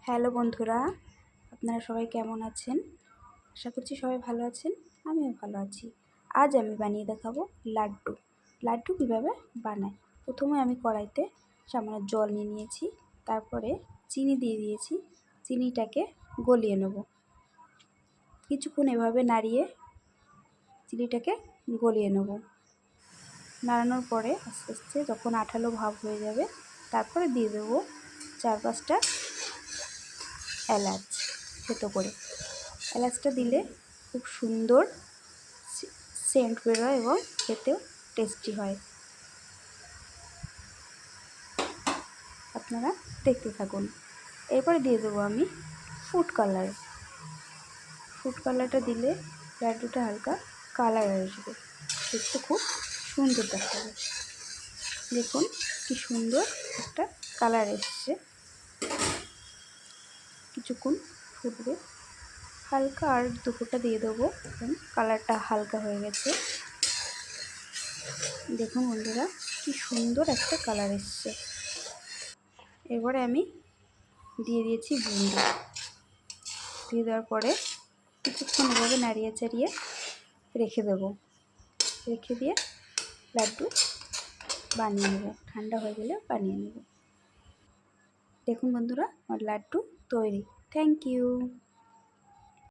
Hello বন্ধুরা, আপনারা সবাই কেমন আছেন? আশা করছি সবাই ভালো আছেন। আমিও ভালো আছি। আজ আমি বানিয়ে দেখাবো লাড্ডু। লাড্ডু কীভাবে বানায়? প্রথমে আমি কড়াইতে সামান্য জল নিয়ে নিয়েছি, তারপরে চিনি দিয়ে দিয়েছি। চিনিটাকে গলিয়ে নেব। কিছুক্ষণ এভাবে নাড়িয়ে চিনিটাকে গলিয়ে নেব। নাড়ানোর পরে আস্তে আস্তে যখন আঠালো ভাব হয়ে যাবে, তারপরে দিয়ে দেবো 4-5টা এলাচ থেতো করে। এলাচটা দিলে খুব সুন্দর সেন্ট বেরোয় এবং খেতেও টেস্টি হয়। আপনারা দেখতে থাকুন। এরপরে দিয়ে দেবো আমি ফুড কালার। ফুড কালারটা দিলে লাড্ডুটা হালকা কালার আসবে, দেখতে খুব সুন্দর দেখাবে। দেখুন কি সুন্দর একটা কালার এসছে। কিছুক্ষণ ফুটবে, হালকা আর 2 ফোঁটা দিয়ে দেবো এবং কালারটা হালকা হয়ে গেছে। দেখুন বন্ধুরা কি সুন্দর একটা কালার এসছে। এরপরে আমি দিয়ে দিয়েছি বুন্দি। দিয়ে দেওয়ার পরে কিছুক্ষণ এভাবে নাড়িয়ে চাড়িয়ে রেখে দেবো। রেখে দিয়ে লাড্ডু বানিয়ে নেব। ঠান্ডা হয়ে গেলে বানিয়ে নেব। দেখুন বন্ধুরা, আমার লাড্ডু তৈরি। Thank you.